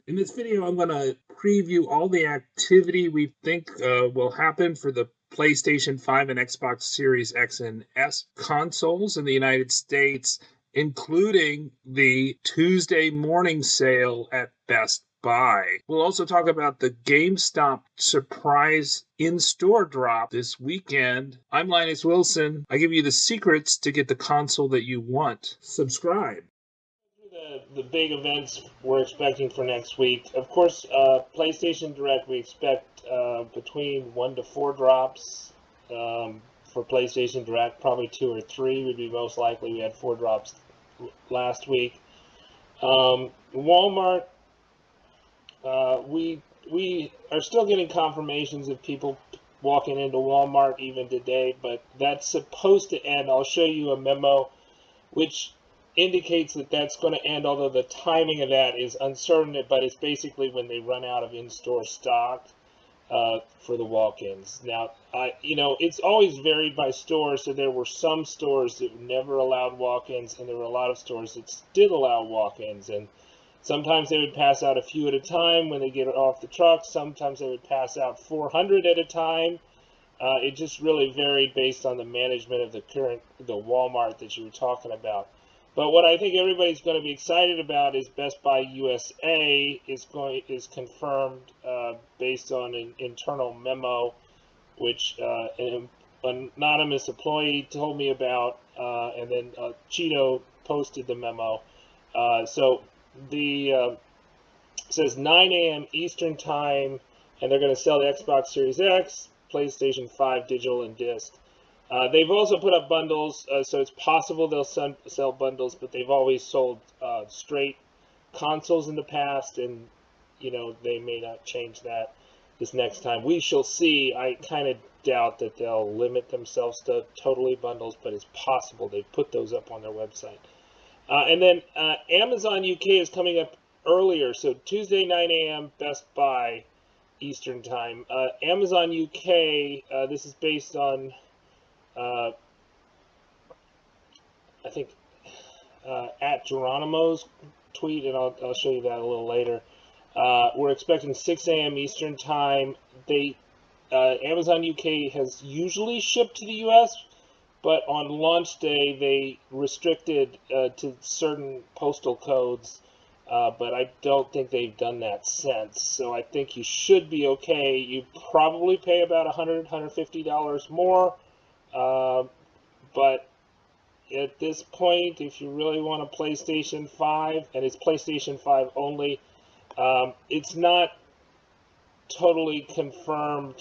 In this video, I'm going to preview all the activity we think will happen for the PlayStation 5 and Xbox Series X and S consoles in the United States, including the Tuesday morning sale at Best Buy. We'll also talk about the GameStop surprise in-store drop this weekend. I'm Linus Wilson. I give you the secrets to get the console that you want. Subscribe. The big events we're expecting for next week. Of course, PlayStation Direct, we expect between 1 to 4 drops for PlayStation Direct. Probably 2 or 3 would be most likely. We had 4 drops last week. Walmart, we are still getting confirmations of people walking into Walmart even today, but that's supposed to end. I'll show you a memo which indicates that that's going to end, although the timing of that is uncertain, but it's basically when they run out of in-store stock for the walk-ins. Now, it's always varied by store, so there were some stores that never allowed walk-ins, and there were a lot of stores that did allow walk-ins, and sometimes they would pass out a few at a time when they get off the truck. Sometimes they would pass out 400 at a time. It just really varied based on the management of the Walmart that you were talking about. But what I think everybody's going to be excited about is Best Buy USA is confirmed based on an internal memo, which an anonymous employee told me about, and then Cheeto posted the memo. So the says 9 a.m. Eastern Time, and they're going to sell the Xbox Series X, PlayStation 5 digital and disc. They've also put up bundles, so it's possible they'll sell bundles, but they've always sold straight consoles in the past, and they may not change that this next time. We shall see. I kind of doubt that they'll limit themselves to totally bundles, but it's possible. They've put those up on their website. And then Amazon UK is coming up earlier, so Tuesday 9 a.m. Best Buy Eastern Time. Amazon UK, this is based on I think at Geronimo's tweet, and I'll show you that a little later. We're expecting 6 a.m. Eastern Time. Amazon UK has usually shipped to the U.S., but on launch day they restricted to certain postal codes, but I don't think they've done that since. So I think you should be okay. You probably pay about $100, $150 more. But at this point, if you really want a PlayStation 5, and it's PlayStation 5 only, it's not totally confirmed.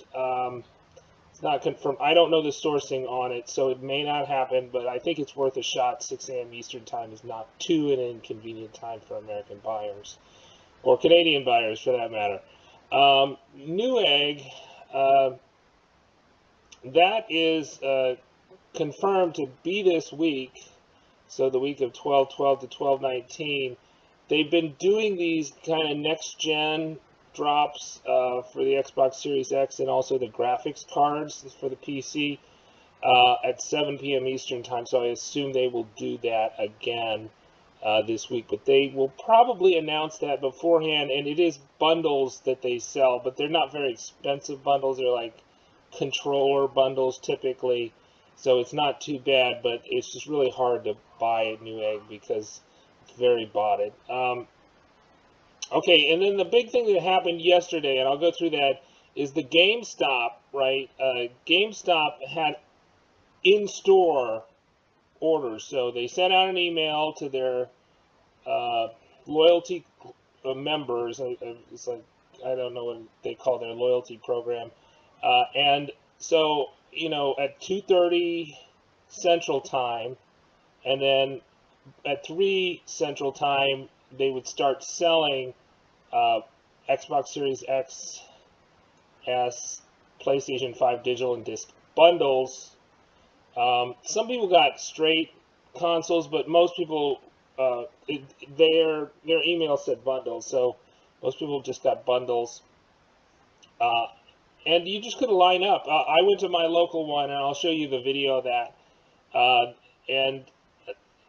It's not confirmed. I don't know the sourcing on it, so it may not happen, but I think it's worth a shot. 6 a.m. Eastern Time is not too an inconvenient time for American buyers, or Canadian buyers for that matter. Newegg, that is confirmed to be this week, so the week of 12/12 to 12/19. They've been doing these kind of next-gen drops for the Xbox Series X and also the graphics cards for the PC at 7 p.m. Eastern Time, so I assume they will do that again this week. But they will probably announce that beforehand, and it is bundles that they sell, but they're not very expensive bundles. They're like controller bundles typically, so it's not too bad, but it's just really hard to buy at Newegg because it's very botted. Okay, and then the big thing that happened yesterday, and I'll go through that, is the GameStop, right? GameStop had in-store orders, so they sent out an email to their loyalty members. It's like, I don't know what they call their loyalty program. And so, at 2:30 Central Time, and then at 3 Central Time, they would start selling Xbox Series X, S, PlayStation 5 digital and disc bundles. Some people got straight consoles, but most people, their email said bundles, so most people just got bundles. And you just couldn't line up. I went to my local one, and I'll show you the video of that. And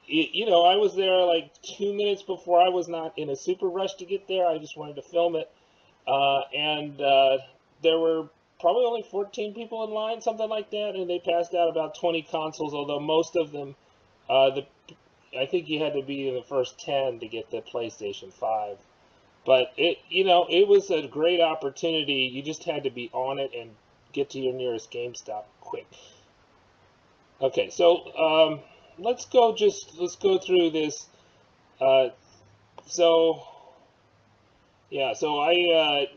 you know, I was there like 2 minutes before. I was not in a super rush to get there. I just wanted to film it. And there were probably only 14 people in line, something like that, and they passed out about 20 consoles, although most of them, I think you had to be in the first 10 to get the PlayStation 5. But you know, it was a great opportunity. You just had to be on it and get to your nearest GameStop quick. Okay, so let's go through this. Uh, so yeah, so I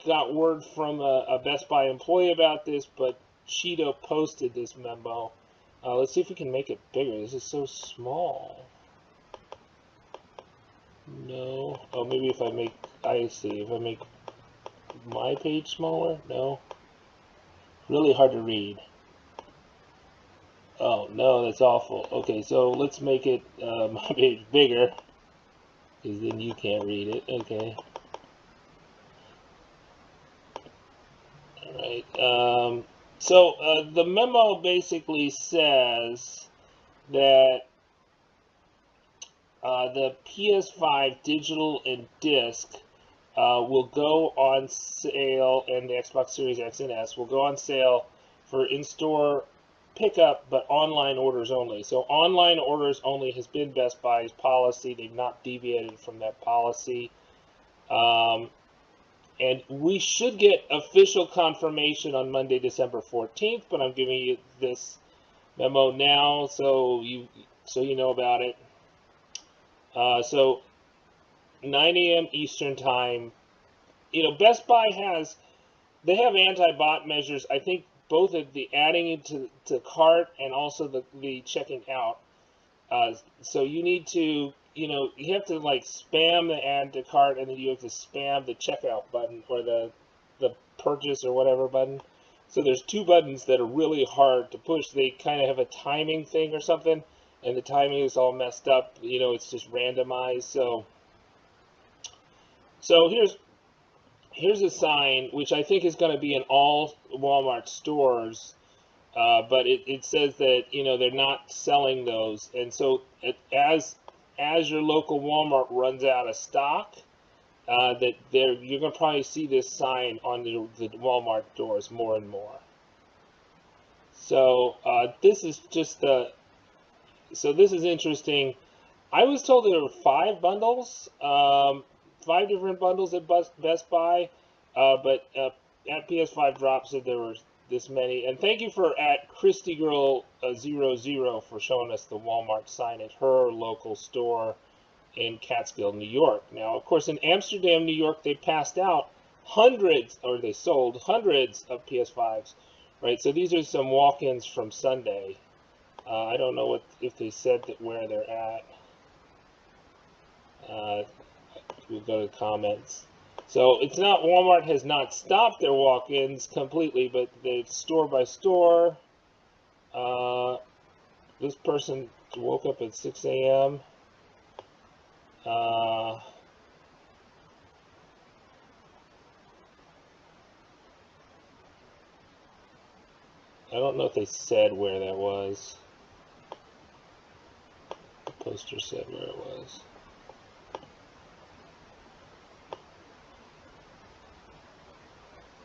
got word from a Best Buy employee about this, but Cheeto posted this memo. Let's see if we can make it bigger. This is so small. No. Oh, maybe if I make, I see, if I make my page smaller? No. Really hard to read. Oh, no, that's awful. Okay, so let's make it my page bigger, because then you can't read it. Okay. Alright. So the memo basically says that the PS5 digital and disc will go on sale, and the Xbox Series X and S will go on sale for in-store pickup, but online orders only. So online orders only has been Best Buy's policy. They've not deviated from that policy. And we should get official confirmation on Monday, December 14th, but I'm giving you this memo now so you know about it. So 9 a.m. Eastern Time. You know, Best Buy they have anti-bot measures. I think both of the adding it to cart and also the checking out. So you need to, you know, you have to like spam the add to cart, and then you have to spam the checkout button or the purchase or whatever button. So there's two buttons that are really hard to push. They kind of have a timing thing or something, and the timing is all messed up. You know, it's just randomized. So here's a sign which I think is going to be in all Walmart stores. But it says that, you know, they're not selling those, and so as your local Walmart runs out of stock, you're gonna probably see this sign on the Walmart doors more and more. So this is just this is interesting. I was told there were 5 bundles, 5 different bundles at Best Buy, but at PS5 Drop said there were this many. And thank you for at ChristyGirl00 for showing us the Walmart sign at her local store in Catskill, New York. Now, of course, in Amsterdam, New York, they passed out they sold hundreds of PS5s, right? So these are some walk-ins from Sunday. I don't know if they said where they're at. We'll go to comments. So it's not, Walmart has not stopped their walk-ins completely, but they're store by store. This person woke up at 6 a.m. I don't know if they said where that was. The poster said where it was.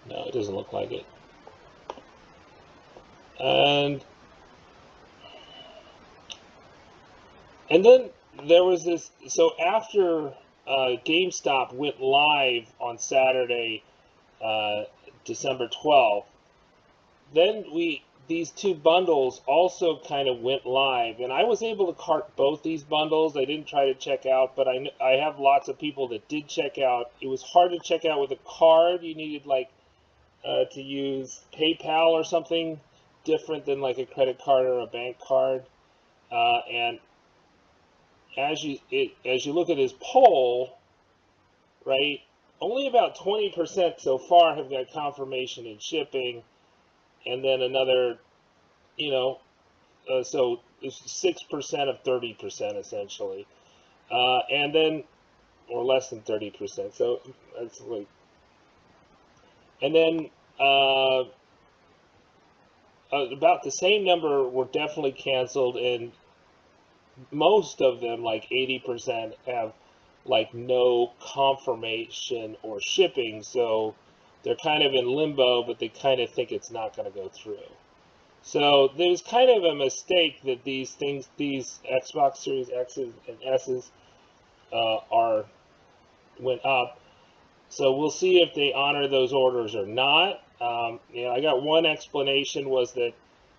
No, it doesn't look like it. And then there was this. So after GameStop went live on Saturday, December 12th, then these 2 bundles also kind of went live, and I was able to cart both these bundles. I didn't try to check out, but I have lots of people that did check out. It was hard to check out with a card. You needed like to use PayPal or something different than like a credit card or a bank card. And as you look at his poll, right, only about 20% so far have got confirmation in shipping, and then another, you know, so it's 6% of 30% essentially, and then, or less than 30%. So that's like, and then about the same number were definitely canceled, and most of them, like 80%, have like no confirmation or shipping, so they're kind of in limbo, but they kind of think it's not going to go through. So there's kind of a mistake that these Xbox Series X's and S's went up. So we'll see if they honor those orders or not. I got one explanation was that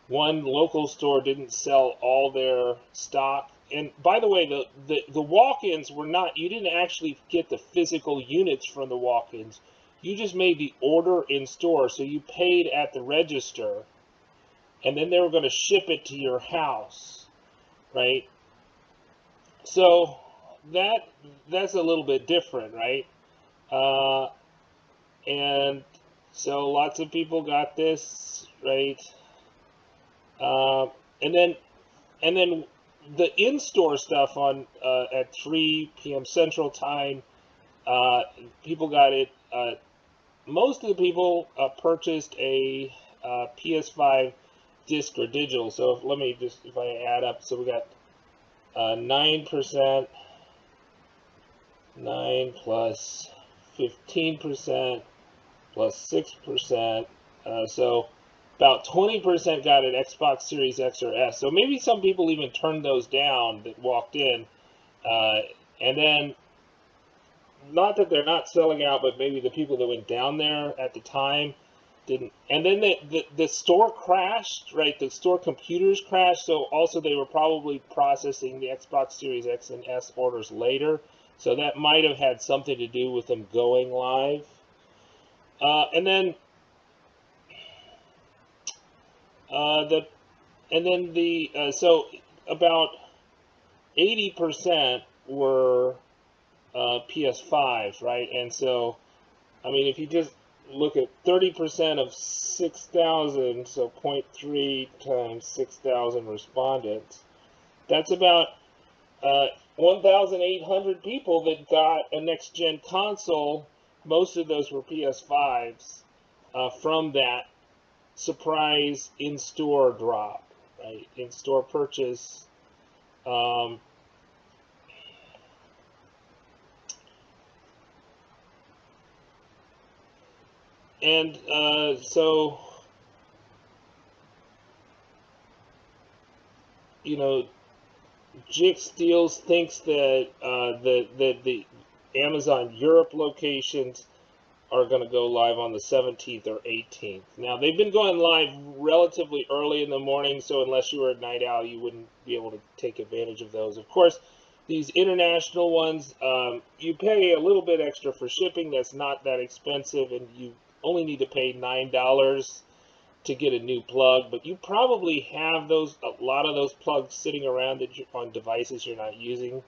one local store didn't sell all their stock. And by the way, the walk-ins were not, you didn't actually get the physical units from the walk-ins. You just made the order in store. So you paid at the register, and then they were going to ship it to your house, right? So that's a little bit different, right? And so lots of people got this, right? And then the in-store stuff on at 3 p.m. Central Time, people got it. Most of the people purchased a PS5 disc or digital. So let me just, if I add up, so we got 9%, 9 plus 15% plus 6%, so about 20% got an Xbox Series X or S. So maybe some people even turned those down that walked in, and then not that they're not selling out, but maybe the people that went down there at the time didn't. And then the store crashed, right? The store computers crashed, so also they were probably processing the Xbox Series X and S orders later. So that might have had something to do with them going live. So about 80% were PS5s, right? And so, I mean, if you just look at 30% of 6,000, so 0.3 times 6,000 respondents, that's about 1,800 people that got a next-gen console. Most of those were PS5s from that surprise in-store drop, right? In-store purchase. So, Jix Steels thinks that the Amazon Europe locations are going to go live on the 17th or 18th. Now, they've been going live relatively early in the morning, so unless you were a night owl, you wouldn't be able to take advantage of those. Of course, these international ones, you pay a little bit extra for shipping. That's not that expensive, and you only need to pay $9 to get a new plug, but you probably have a lot of those plugs sitting around on devices you're not using.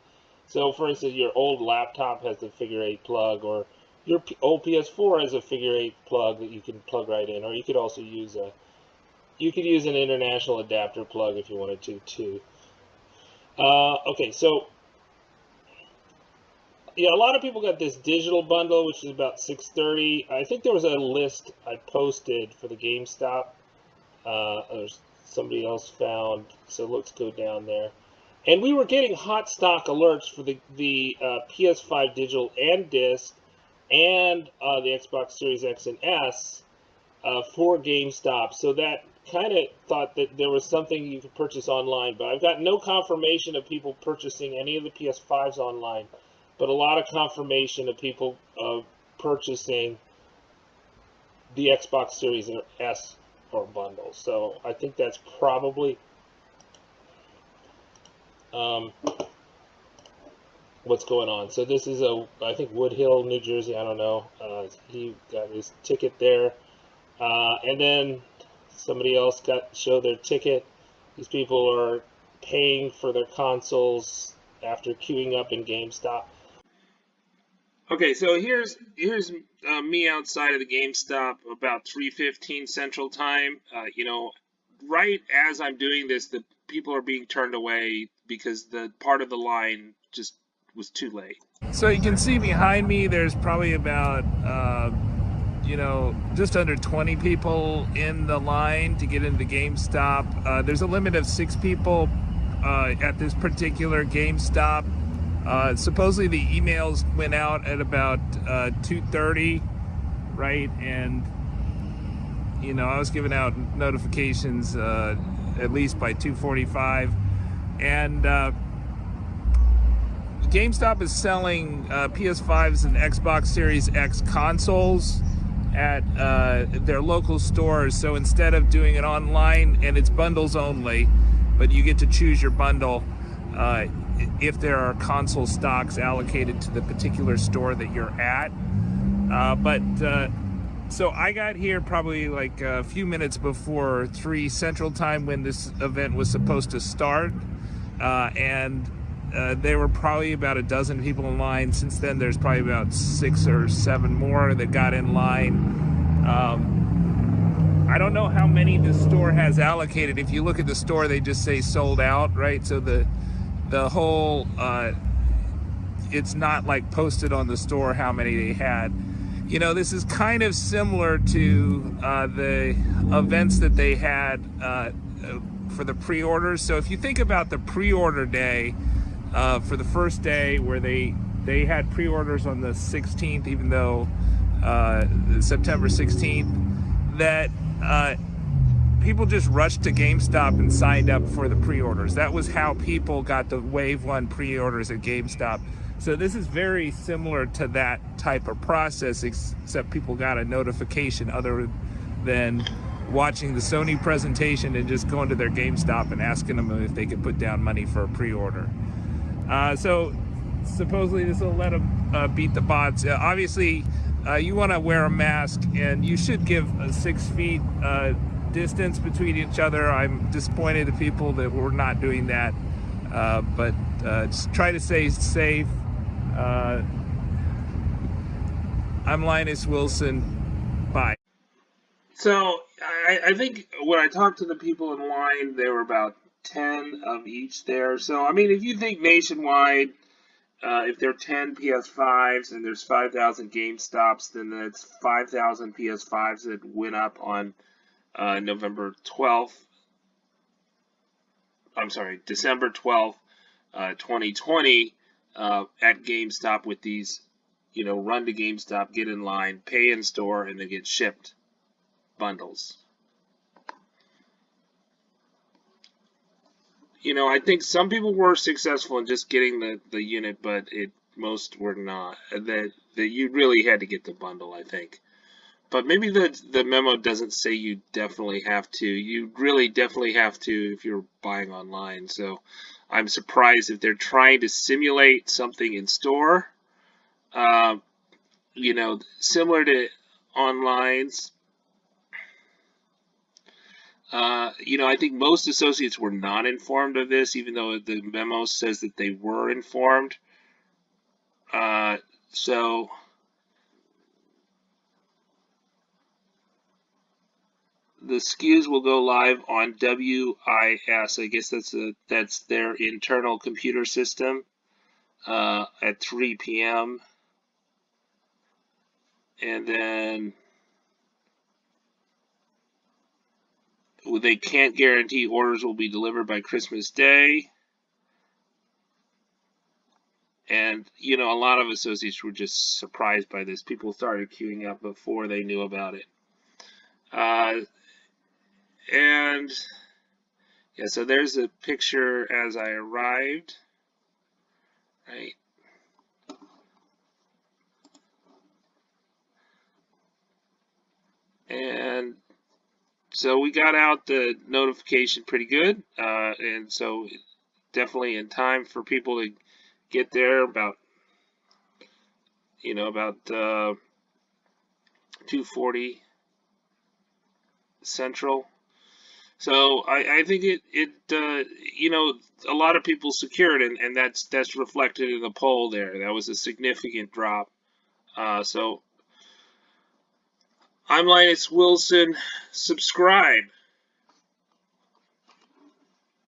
So, for instance, your old laptop has a figure 8 plug, or your old PS4 has a figure 8 plug that you can plug right in, or you could also use an international adapter plug if you wanted to too. Okay, so yeah, a lot of people got this digital bundle, which is about $630. I think there was a list I posted for the Gamestop. There's somebody else found, so let's go down there. And we were getting hot stock alerts for the PS5 digital and disc, and the Xbox Series X and S for GameStop. So that kind of thought that there was something you could purchase online, but I've got no confirmation of people purchasing any of the PS5s online, but a lot of confirmation of people purchasing the Xbox Series S or bundles. So I think that's probably what's going on. So this is I think Woodhill, New Jersey, I don't know. He got his ticket there. And then somebody else showed their ticket. These people are paying for their consoles after queuing up in GameStop. Okay, so here's me outside of the GameStop about 3:15 Central Time. Right as I'm doing this, the people are being turned away because the part of the line just was too late. So you can see behind me, there's probably about just under 20 people in the line to get into GameStop. There's a limit of 6 people at this particular GameStop. Supposedly the emails went out at about 2:30, right? And I was giving out notifications at least by 2:45, and GameStop is selling PS5s and Xbox Series X consoles at their local stores. So instead of doing it online, and it's bundles only, but you get to choose your bundle if there are console stocks allocated to the particular store that you're at. So I got here probably like a few minutes before 3 Central Time when this event was supposed to start, and there were probably about a dozen people in line. Since then, there's probably about 6 or 7 more that got in line. I don't know how many the store has allocated. If you look at the store, they just say sold out, right? So the whole, it's not like posted on the store how many they had. This is kind of similar to the events that they had for the pre-orders. So if you think about the pre-order day, for the first day where they had pre-orders on the 16th, even though September 16th, that people just rushed to GameStop and signed up for the pre-orders. That was how people got the Wave 1 pre-orders at GameStop. So this is very similar to that type of process, except people got a notification other than watching the Sony presentation and just going to their GameStop and asking them if they could put down money for a pre-order. So supposedly this will let them beat the bots. Obviously, you want to wear a mask, and you should give a 6 feet distance between each other. I'm disappointed at people that were not doing that, but just try to stay safe. I'm Linus Wilson. Bye. So I think when I talked to the people in line, there were about 10 of each there. So I mean, if you think nationwide, if there are 10 PS5s and there's 5,000 GameStops, then that's 5,000 PS5s that went up on November 12th. I'm sorry, December 12th, 2020, at GameStop with these, run to GameStop, get in line, pay in store, and then get shipped bundles. I think some people were successful in just getting the unit, but most were not. That you really had to get the bundle, I think. But maybe the memo doesn't say you definitely have to. You really definitely have to if you're buying online. So I'm surprised if they're trying to simulate something in store, similar to online's. I think most associates were not informed of this, even though the memo says that they were informed. So the SKUs will go live on WIS. I guess that's their internal computer system at 3 p.m. And then they can't guarantee orders will be delivered by Christmas Day. And, a lot of associates were just surprised by this. People started queuing up before they knew about it. And, yeah, so there's a picture as I arrived, right? And so we got out the notification pretty good, and so definitely in time for people to get there about 2:40 Central. So I think a lot of people secured, and that's reflected in the poll there. That was a significant drop. So I'm Linus Wilson. Subscribe.